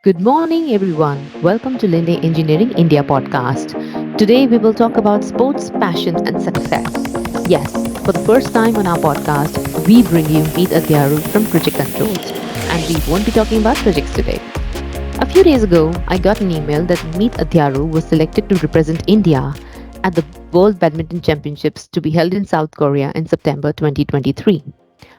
Good morning, everyone. Welcome to Linde Engineering India podcast. Today, we will talk about sports, passion, and success. Yes, for the first time on our podcast, we bring you Meet Adhyaru from Project Controls, and we won't be talking about projects today. A few days ago, I got an email that Meet Adhyaru was selected to represent India at the World Badminton Championships to be held in South Korea in September 2023.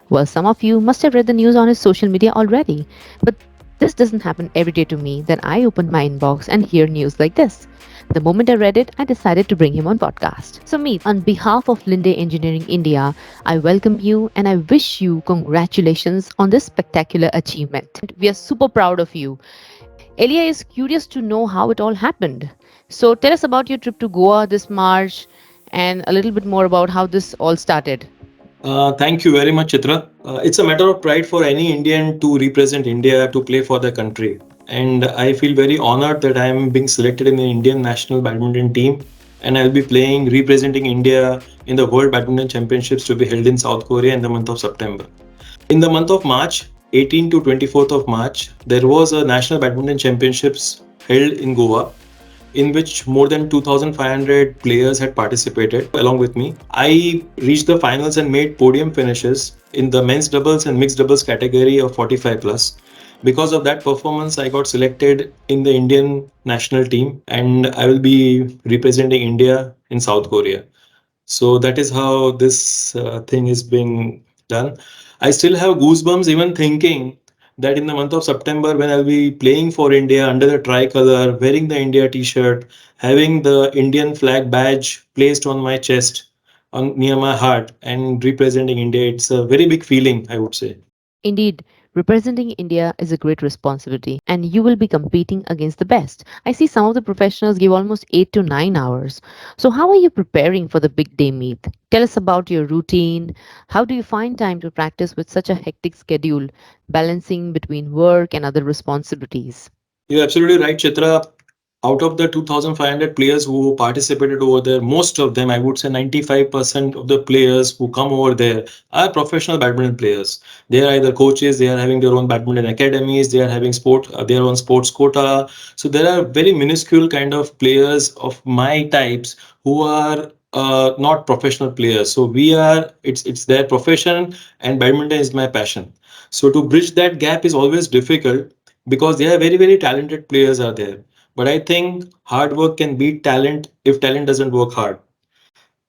Well, some of you must have read the news on his social media already, but this doesn't happen every day to me. Then I opened my inbox and hear news like this. The moment I read it, I decided to bring him on podcast. So Meet, on behalf of Linde Engineering India, I welcome you and I wish you congratulations on this spectacular achievement. We are super proud of you. Elia is curious to know how it all happened. So tell us about your trip to Goa this March and a little bit more about how this all started. Thank you very much, Chitra. It's a matter of pride for any Indian to represent India to play for the country. And I feel very honored that I am being selected in the Indian national badminton team. And I'll be playing, representing India in the World Badminton Championships to be held in South Korea in the month of September. In the month of March, 18 to 24th of March, there was a National Badminton Championships held in Goa in which more than 2,500 players had participated along with me. I reached the finals and made podium finishes in the men's doubles and mixed doubles category of 45 plus. Because of that performance, I got selected in the Indian national team and I will be representing India in South Korea. So that is how this thing is being done. I still have goosebumps even thinking that in the month of September, when I'll be playing for India under the tricolor, wearing the India t-shirt, having the Indian flag badge placed on my chest, on near my heart, and representing India, it's a very big feeling, I would say. Indeed, representing India is a great responsibility, and you will be competing against the best. I see some of the professionals give almost 8 to 9 hours. So, how are you preparing for the big day meet? Tell us about your routine. How do you find time to practice with such a hectic schedule, balancing between work and other responsibilities? You're absolutely right, Chitra. Out of the 2,500 players who participated over there, most of them, I would say 95% of the players who come over there are professional badminton players. They are either coaches, they are having their own badminton academies, they are having their own sports quota. So there are very minuscule kind of players of my types who are not professional players. So it's their profession and badminton is my passion. So to bridge that gap is always difficult because there are very, very talented players are there. But I think hard work can beat talent if talent doesn't work hard.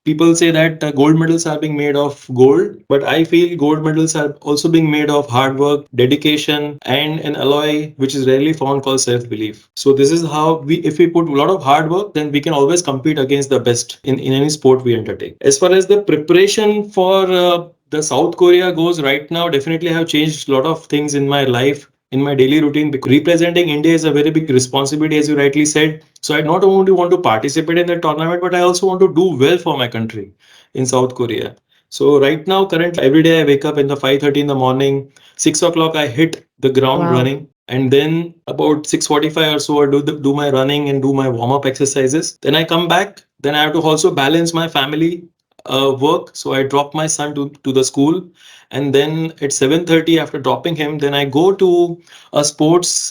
People say that gold medals are being made of gold, but I feel gold medals are also being made of hard work, dedication, and an alloy which is rarely found called self-belief. So this is how if we put a lot of hard work, then we can always compete against the best in any sport we undertake. As far as the preparation for the South Korea goes right now, definitely I have changed a lot of things in my life, in my daily routine, because representing India is a very big responsibility, as you rightly said. So I not only want to participate in the tournament, but I also want to do well for my country in South Korea. So right now, currently, every day I wake up in the 5:30 in the morning, 6 o'clock I hit the ground Wow. running, and then about 6:45 or so I do my running and do my warm up exercises. Then I come back. Then I have to also balance my family work. So I drop my son to the school, and then at 7:30 after dropping him, then I go to a sports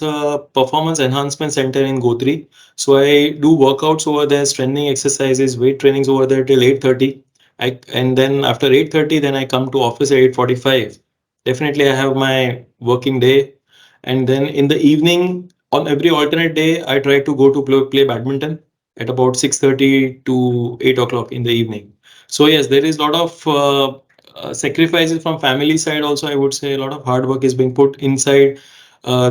performance enhancement center in Godri. So I do workouts over there, strengthening exercises, weight trainings over there till 8:30. And then after 8:30, then I come to office at 8:45. Definitely I have my working day. And then in the evening, on every alternate day, I try to go to play badminton at about 6:30 to 8 o'clock in the evening. So yes, there is a lot of sacrifices from family side also. I would say a lot of hard work is being put inside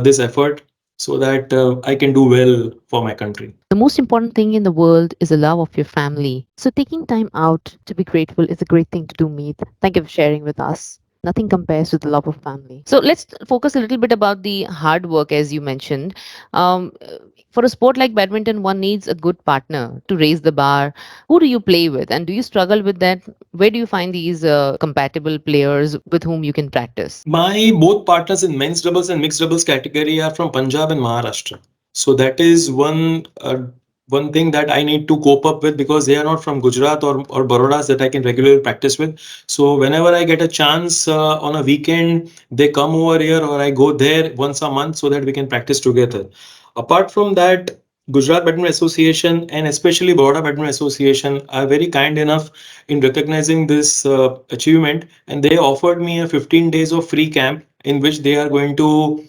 this effort so that I can do well for my country. The most important thing in the world is the love of your family. So, taking time out to be grateful is a great thing to do, Meet. Thank you for sharing with us. Nothing compares to the love of family. So, let's focus a little bit about the hard work, as you mentioned. Um, for a sport like badminton, one needs a good partner to raise the bar. Who do you play with? And do you struggle with that? Where do you find these compatible players with whom you can practice? My both partners in men's doubles and mixed doubles category are from Punjab and Maharashtra. So that is one one thing that I need to cope up with, because they are not from Gujarat or Baroda that I can regularly practice with. So whenever I get a chance on a weekend, they come over here or I go there once a month so that we can practice together. Apart from that, Gujarat Badminton Association and especially Baroda Badminton Association are very kind enough in recognizing this achievement, and they offered me a 15 days of free camp in which they are going to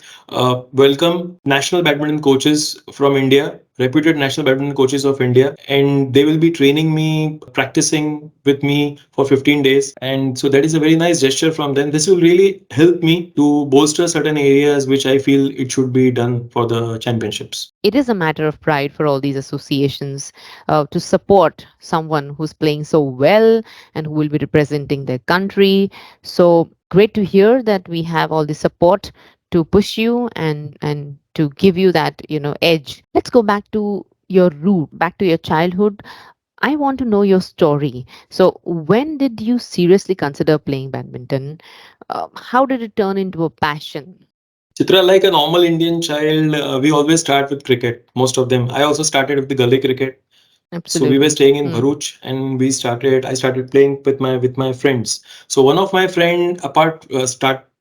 welcome national badminton coaches from India, reputed national badminton coaches of India, and they will be training me, practicing with me for 15 days. And so that is a very nice gesture from them. This will really help me to bolster certain areas which I feel it should be done for the championships. It is a matter of pride for all these associations to support someone who's playing so well and who will be representing their country. So great to hear that we have all the support to push you and to give you that edge. Let's go back to your root, back to your childhood. I want to know your story. So when did you seriously consider playing badminton? How did it turn into a passion? Chitra, like a normal Indian child, we always start with cricket. Most of them. I also started with the gully cricket. So we were Absolutely. staying in Bharuch, and I started playing with my friends. So one of my friend apart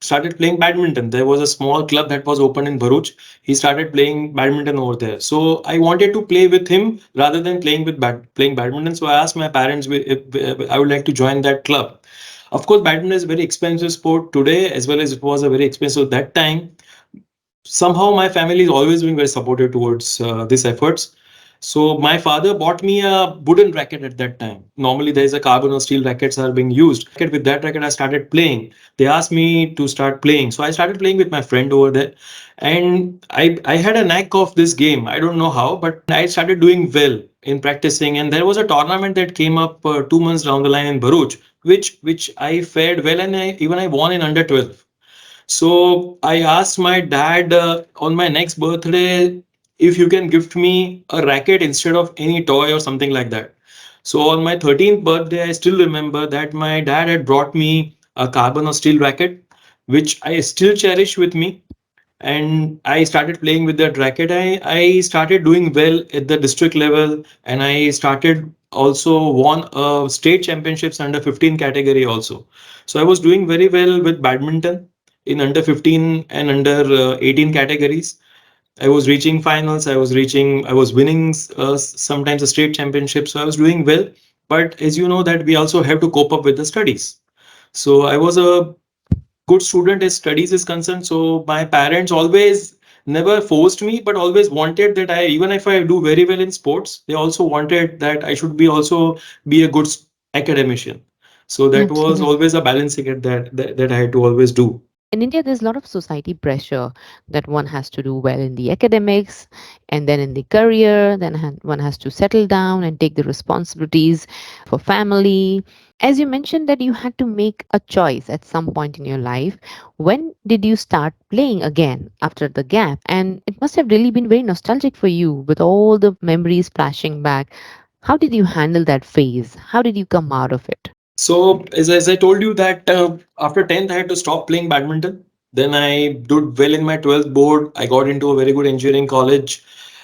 started playing badminton. There was a small club that was open in Bharuch. He started playing badminton over there. So I wanted to play with him rather than playing badminton. So I asked my parents if I would like to join that club. Of course, badminton is a very expensive sport today, as well as it was a very expensive at that time. Somehow my family is always being very supportive towards these efforts. So my father bought me a wooden racket at that time. Normally there is a carbon or steel rackets are being used. With that racket I started playing. They asked me to start playing, so I started playing with my friend over there, and I had a knack of this game. I don't know how, but I started doing well in practicing, and there was a tournament that came up 2 months down the line in Bharuch, which I fared well, and I won in under 12. So I asked my dad on my next birthday if you can gift me a racket instead of any toy or something like that. So on my 13th birthday, I still remember that my dad had brought me a carbon or steel racket, which I still cherish with me. And I started playing with that racket. I started doing well at the district level, and I started also won state championships under 15 category also. So I was doing very well with badminton in under 15 and under 18 categories. I was reaching finals. I was winning sometimes a state championship. So I was doing well. But as you know that we also have to cope up with the studies. So I was a good student as studies is concerned. So my parents always never forced me, but always wanted that I, even if I do very well in sports, they also wanted that I should be also be a good academician. So that was Absolutely. always a balancing act that I had to always do. In India, there's a lot of society pressure that one has to do well in the academics and then in the career, then one has to settle down and take the responsibilities for family. As you mentioned that you had to make a choice at some point in your life, when did you start playing again after the gap? And it must have really been very nostalgic for you with all the memories flashing back. How did you handle that phase? How did you come out of it? So as I told you that after 10th I had to stop playing badminton. Then I did well in my 12th board. I got into a very good engineering college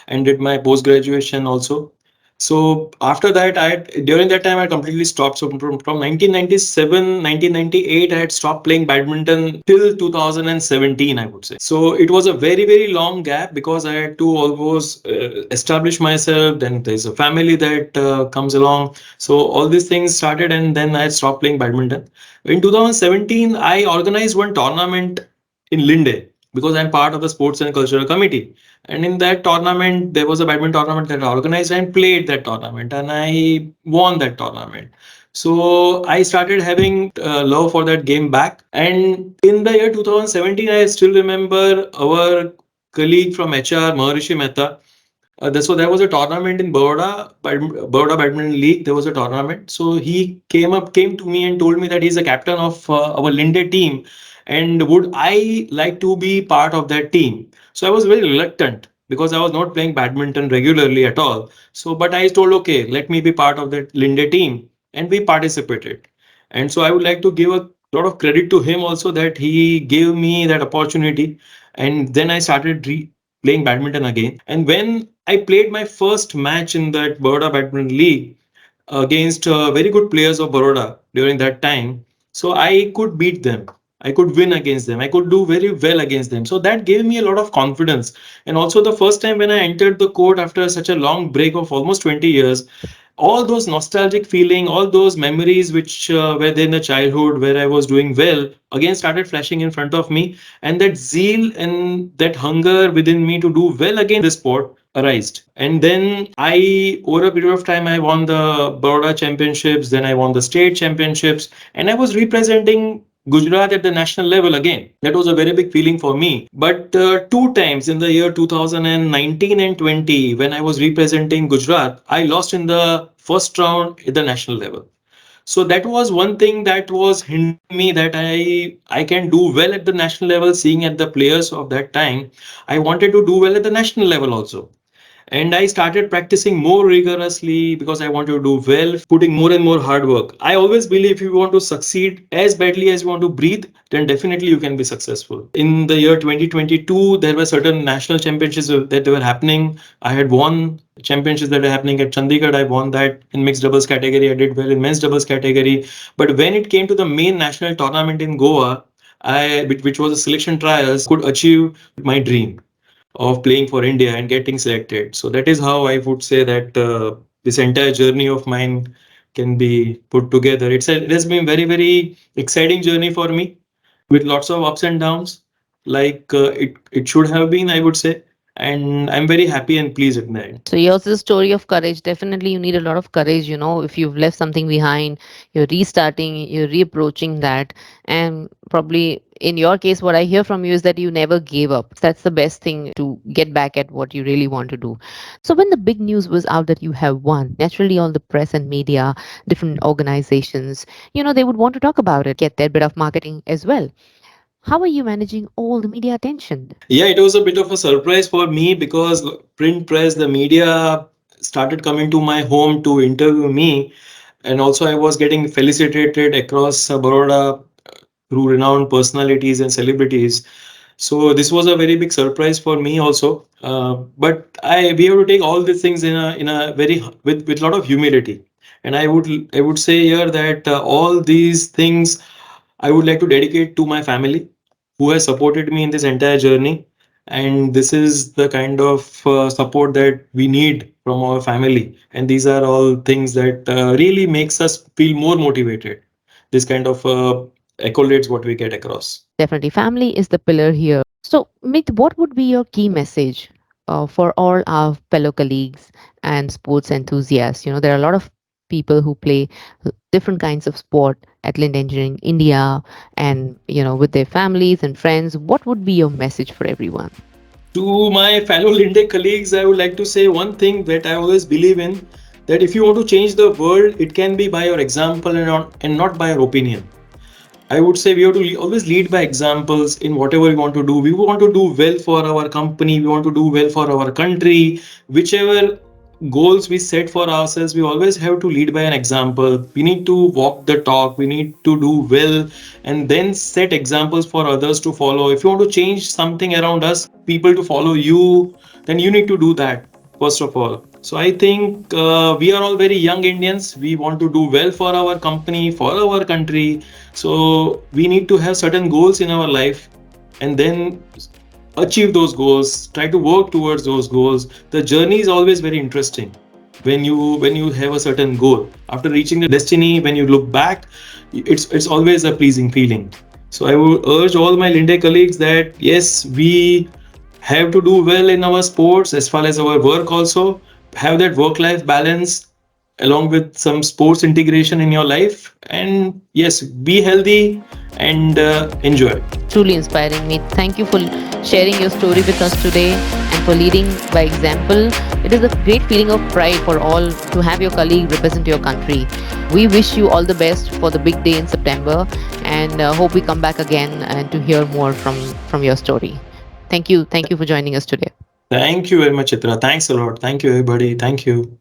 and did my post graduation also. So after that, during that time I completely stopped. So from 1997, 1998, I had stopped playing badminton till 2017, I would say. So it was a very long gap because I had to almost establish myself. Then there's a family that comes along. So all these things started, and then I stopped playing badminton. In 2017, I organized one tournament in Linde because I'm part of the sports and cultural committee. And in that tournament, there was a badminton tournament that I organized and played that tournament, and I won that tournament. So I started having love for that game back. And in the year 2017, I still remember our colleague from HR, Maharishi Mehta. There was a tournament in Baroda Badminton League. There was a tournament. So he came to me and told me that he's the captain of our Linde team, and would I like to be part of that team? So I was very reluctant because I was not playing badminton regularly at all. So, but I told, okay, let me be part of that Linde team, and we participated. And so I would like to give a lot of credit to him also that he gave me that opportunity, and then I started playing badminton again. And when I played my first match in that Baroda Badminton League against very good players of Baroda during that time, so I could beat them. I could win against them. I could do very well against them. So that gave me a lot of confidence. And also the first time when I entered the court after such a long break of almost 20 years, all those nostalgic feeling, all those memories which were there in the childhood where I was doing well, again started flashing in front of me, and that zeal and that hunger within me to do well again this sport arised. And then I, over a period of time, I won the Baroda Championships, then I won the state championships, and I was representing Gujarat at the national level again. That was a very big feeling for me. But two times in the year 2019 and 20, when I was representing Gujarat, I lost in the first round at the national level. So that was one thing that was hindering me, that I can do well at the national level. Seeing at the players of that time, I wanted to do well at the national level also. And I started practicing more rigorously because I wanted to do well, putting more and more hard work. I always believe if you want to succeed as badly as you want to breathe, then definitely you can be successful. In the year 2022, there were certain national championships that were happening. I had won championships that are happening at Chandigarh. I won that in mixed doubles category. I did well in men's doubles category. But when it came to the main national tournament in Goa, which was a selection trials, could achieve my dream of playing for India and getting selected. So that is how I would say that this entire journey of mine can be put together. It has been very very exciting journey for me with lots of ups and downs, like it should have been, I would say, and I'm very happy and pleased at the end. So yours is a story of courage. Definitely, you need a lot of courage. If you've left something behind, you're restarting, you're reapproaching that, and probably in your case, what I hear from you is that you never gave up. That's the best thing to get back at what you really want to do. So when the big news was out that you have won, naturally, all the press and media, different organizations, they would want to talk about it, get their bit of marketing as well. How are you managing all the media attention? Yeah, it was a bit of a surprise for me because print press, the media started coming to my home to interview me, and also I was getting felicitated across Baroda through renowned personalities and celebrities. So this was a very big surprise for me also. But we have to take all these things in a very with lot of humility. And I would say here that all these things I would like to dedicate to my family, who has supported me in this entire journey. And this is the kind of support that we need from our family. And these are all things that really makes us feel more motivated. This kind of accolades what we get across. Definitely, family is the pillar here. So, Mit, what would be your key message for all our fellow colleagues and sports enthusiasts? There are a lot of people who play different kinds of sport at Linde Engineering India, and with their families and friends. What would be your message for everyone? To my fellow Linde colleagues, I would like to say one thing that I always believe in, that if you want to change the world, it can be by your example and not by your opinion. I would say we have to always lead by examples in whatever we want to do. We want to do well for our company, we want to do well for our country, whichever goals we set for ourselves, we always have to lead by an example. We need to walk the talk, we need to do well, and then set examples for others to follow. If you want to change something around us, people to follow you, then you need to do that first of all. So I think we are all very young Indians. We want to do well for our company, for our country. So we need to have certain goals in our life, and then achieve those goals, try to work towards those goals. The journey is always very interesting when you have a certain goal. After reaching the destiny, when you look back, it's always a pleasing feeling. So I would urge all my Linde colleagues that yes, we have to do well in our sports as far as our work also. Have that work life balance along with some sports integration in your life, and yes, be healthy and enjoy. Truly inspiring, me. Thank you for sharing your story with us today and for leading by example. It is a great feeling of pride for all to have your colleague represent your country. We wish you all the best for the big day in September, and hope we come back again and to hear more from your story. Thank you for joining us today. Thank you very much, Chitra. Thanks a lot. Thank you, everybody. Thank you.